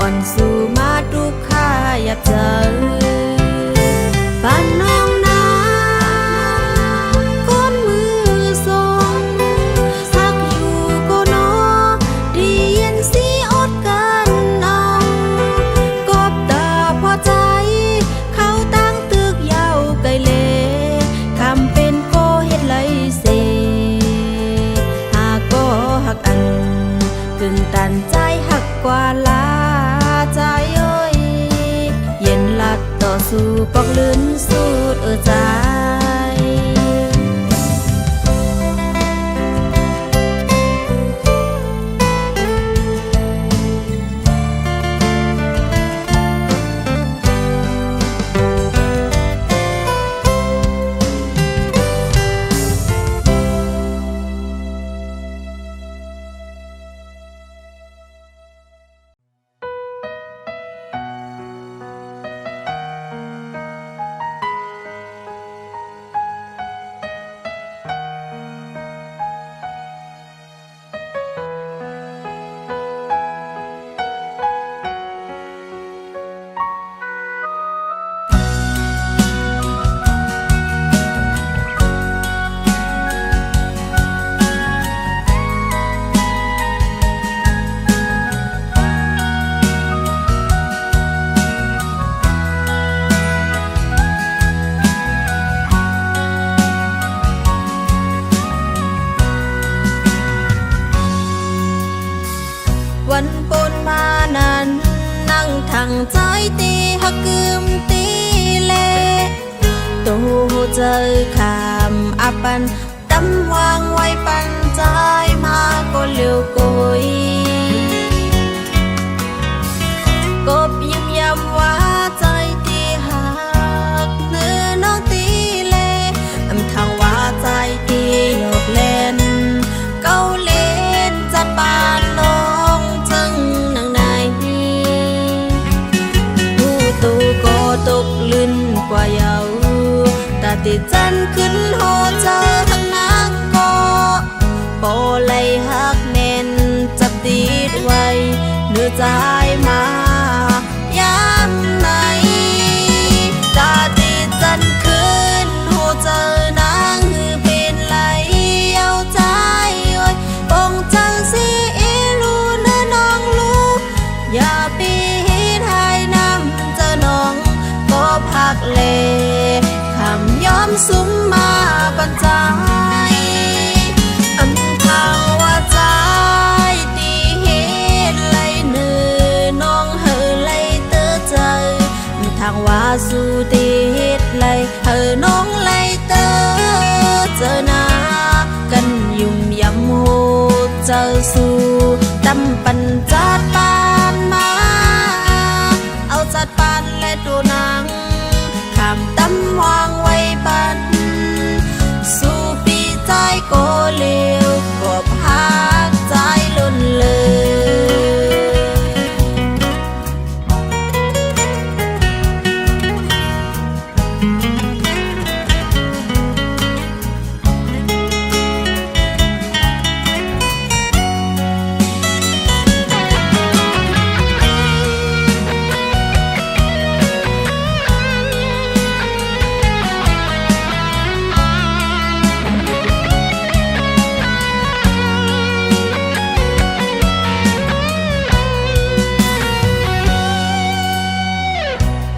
อนสู่มาทุกข้าอยากเจอบ้านน้องนาคนมือสองสักอยู่ก็นอดีเย็นสีอดกันเอากบตาพอใจเขาตั้งตึกยาวไกลเลคำเป็นโกเฮ็ดไรเสหาก็หักอันกึ่งตันใจหักกว่าลาใจเอ้ยเย็นลัดต่อสู้ปอกลื่นสูดใจวันปนมานั้นนั่งทางใจตีหักกึมตีเลตูเจอคำอับปันตำวางไว้ปันใจมาก็เลี้ยวกุยกบยิ้มย้ำว่าใจตีหักเนื้อน้องตีเลอำทางว่าใจตีหยอกเล่นเก้าเล่นจัดปานลงจึงนางในผู้ตูก็ตกลื่นกว่าเยาตาติดจันขึ้นโหเจอทั้งนางก็โปเลยหักเน้นจับติดไว้เนื้อใจมาย้ำในตาติดจันขึ้นโหเจอนางหือเป็นไหลเอาใจโอ้ยปงจังสีลูเนื้อน้องลูอย่าปีให้น้ำเจอน้องก็พักเลคำย้อมซุ้มมาปันใจอำทางว่าใจตีเห็นเลยเนื้อน้องเฮอเลยเตอใจทางว่าสู่ตีเห็ดเลยเฮอน้องเลยเตอเจอหน้ากันยุ่มยำโหเจอสู่ตำปันจัดปานมาเอาจัดปานและดูนางคำตำวางไว้ปันสู่ปีใจก็เลี้ยวก็พักใจล้นเลย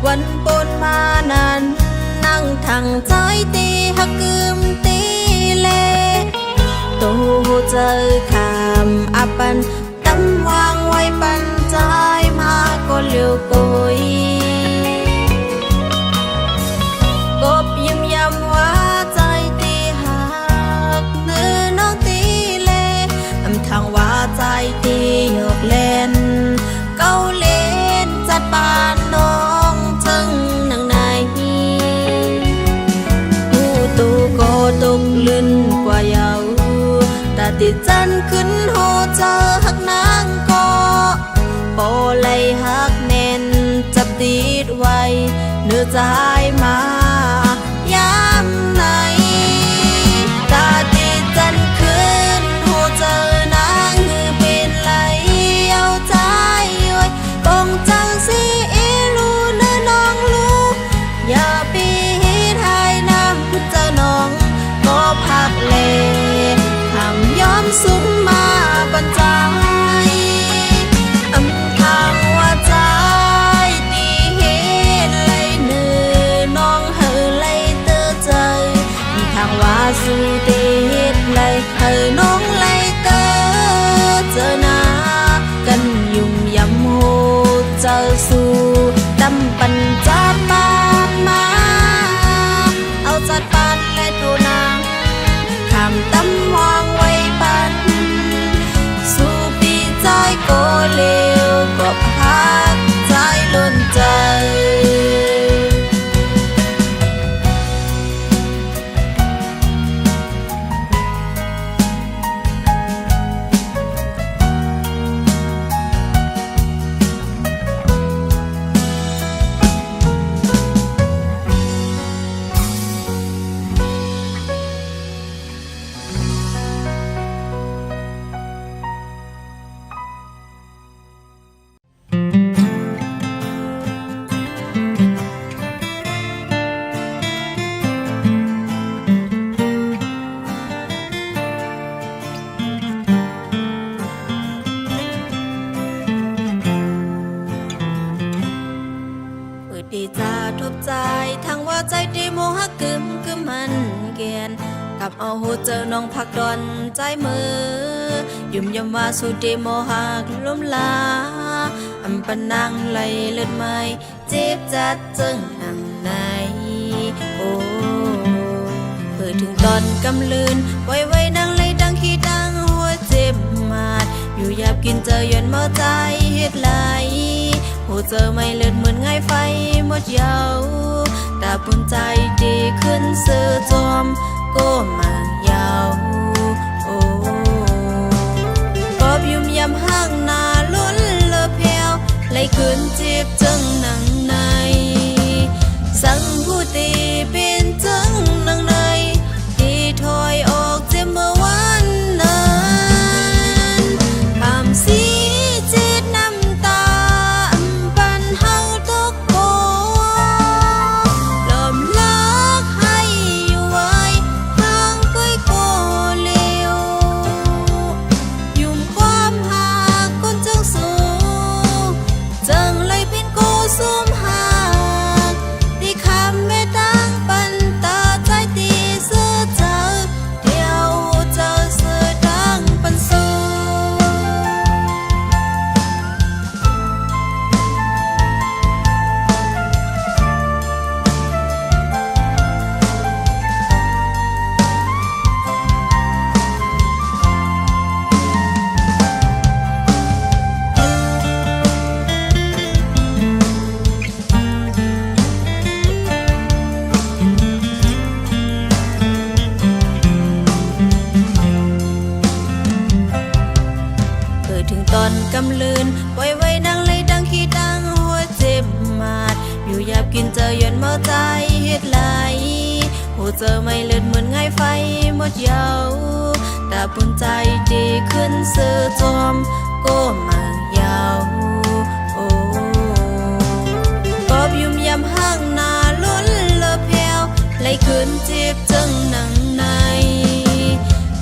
วันปนมานั้นนั่งทางใจตีหักกึมตีเลตูเจอคำอับปันตำวางไว้ปันใจมาก็เลี้ยวกุยกบยิ้มย้ำว่าใจตีหักเนื้อน้องตีเลอำทางว่าใจตีหยอกเล่นเก้าเล่นจัดปานน้องจึงนางในผู้ตูก็ตกลื่นกว่าเยาตาติดจันขึ้นโหเจอหักนางก็โปเลยหักเน้นจับติดไว้เนื้อใจมาย้ำในตาติดจันขึ้นโหเจอนางหือเป็นไหลเอาใจโอ้ยปง สุขมาบรรจายอำทางว่าใจตีเหตุเลยเนื้อน้องเฮอเลยเตอใจมีทางว่าสู่เตเหตุเลยเฮอน้องเลยเตอเจอหน้ากันยุ่งยำโหเจอสู่ดำปัญจาปานมาเอาจัดปานและโทนางข้ามตำวางไว้ปันสู่ปีใจก็เลวก็พักใจล้นใจดีจาทบใจทั้งว่าใจดีโมหกึมมันเกียนกับเอาหูเจอน้องพักดอนใจมือยุ่มยำว่าสุดดีโมหักล้มลาอำปนังไหลเลือดไม้เจ็บจัดจึงหนังในโอ้เพื่อถึงตอนกำลืนไว้ดังเลยดังขี้ดังหัวเจ็บมาดอยู่หยาบกินเจอยันเมื่อใจเฮ็ดไหลหูเจอไม่เลือดเหมือนไงไฟหมดยาวตาปุ่นใจดีขึ้นเสือจอมก็มายาวโอ้กอบยุ่มยำห้างนาล้นเลอเพวไหลขึ้นจีบจังหนังในสั่งผู้ตีเป็นจังหนังในที่ถอยออกเจ็บเมื่อวันนั้นคำสีจิตน้ำตาปันเฮาตกโกลมลักให้อยู่ไว้ทางก้อยโกเลียวยุ่มความหาคนจังสูจังเลยเป็นโกซุ่มหากที่คำไม่ตั้งปันตาใจตีเสื้อเจอเดียวเจอเสื้อดังปันสูถึงตอนกำลืนไว้ดังเลยดังขี้ดังหัวเจ็บมาดอยู่หยาบกินเจอยันเมื่อใจเฮ็ดไหลหูเจอไม่เลือดเหมือนไงไฟหมดยาวตาปุ่นใจดีขึ้นเสือจอมก็มายาวโอ้กอบยุ่มยำห้างนาล้นเลอเพวไหลขึ้นจีบจังหนังใน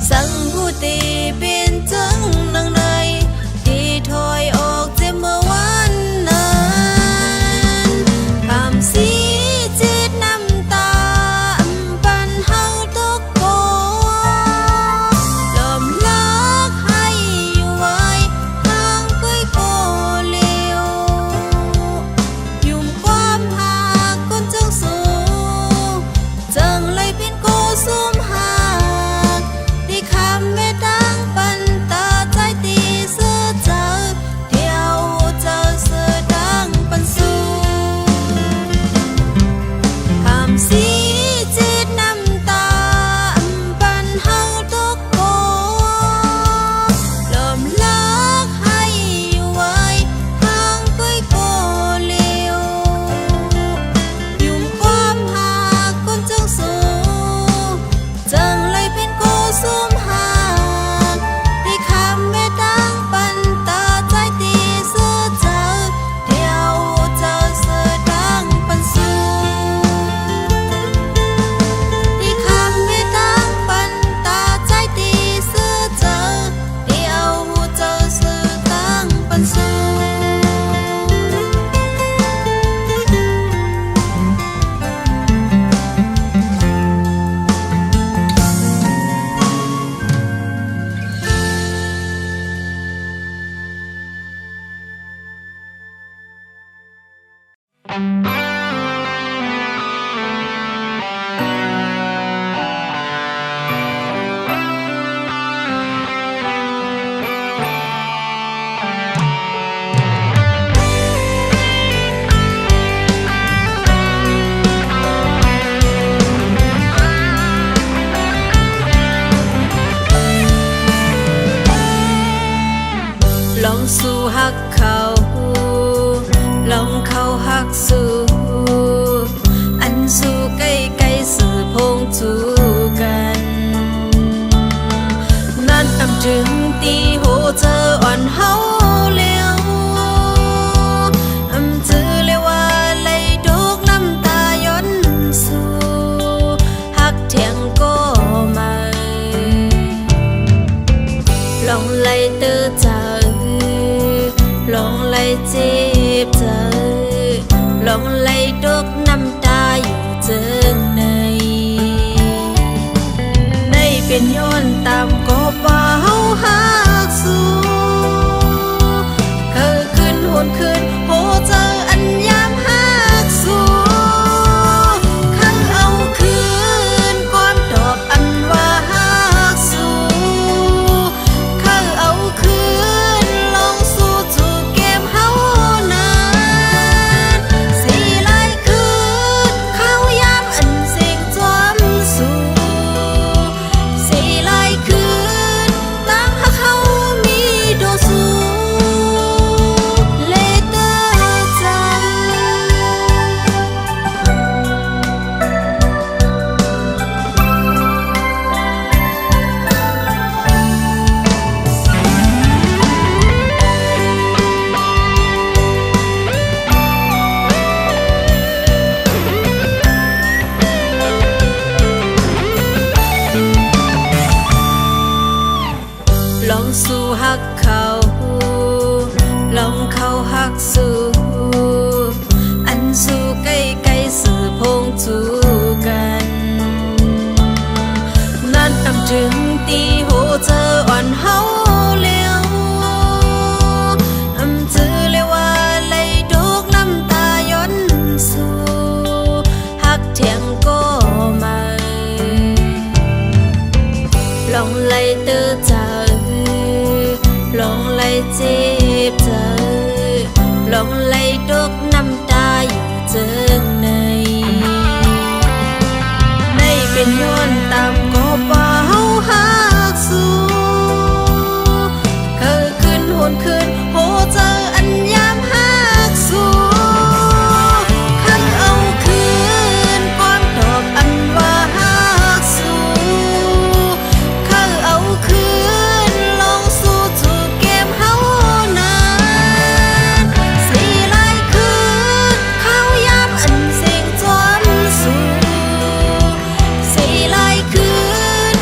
สั่งผู้ตีเป็นจังหนังในที่ถอยออกเจ็บเมื่อวันนั้นคำสีจิตน้ำตาปันเฮาตกโกลมลักให้อยู่ไว้ทางก้อยโกเลียวยุ่มความหาคนจังสูจังเลยเป็นโกซุ่มหากที่คำไม่ตั้งปันตาใจตีเสื้อเจอเดียวเจอเสื้อดังปันสูคำสีจิตน้ำตาปันเฮาตกโกลมลักให้อยู่ไว้ทางก้อยโกเลียวยุ่มความหาคนจังสูจังเลยเป็นโกซุ่มหากที่คำไม่ตั้งปันตาใจตีเสื้อเจอเดียวเจอเสื้อดังปันสูที่คำไม่ตั้งปันตาใจตีเสื้อเจอ เขาลองเข้าหักสู่อันสู่ใกล้ๆสื่อพงจูกันนั่นอำถึงตีโหเจออ่อนเฮาเลี้ยวอำจือเลยว่าเลยทุกน้ำตาย้อนสู่หักเถียงก็ไม่ลองไล่เตื้อใจลองไล่เจ็บใจลองไล่ตกน้ำตาอยู่เจอในเป็นย้อนตามก็ว่าเฮาหักสู่เคยขึ้นหวนคืนโหเจออันยามหักสู่คันเอาคืนก่อนตอบอันว่าหักสู่คันเอาคืนลองสู้จูเกมเฮานานสิหลายคืนเขายามอันเสียงจอมสู่ลองสู่หักเขาลองเข้าหักสู่อันสู่ใกล้ๆสื่อพงจูกันนั่นอำถึงตีโหเจออ่อนเฮาเลี้ยวอำจือเลยว่าเลยทุกน้ำตาย้อนสู่หักเถียงก็ไม่ลองไล่เตื้อใจลองไล่เจ็บใจลองไล่ตกน้ำตาอยู่เจอในเป็นย้อนตามก็ว่าเฮาหักสู่เคยขึ้นหวนคืนโหเจออันยามหักสู่คันเอาคืนก่อนตอบอันว่าหักสู่คันเอาคืนลองสู้จูเกมเฮานานสิหลายคืนเขายามอันเสียงจอมสู่สิหลายคืน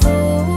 สู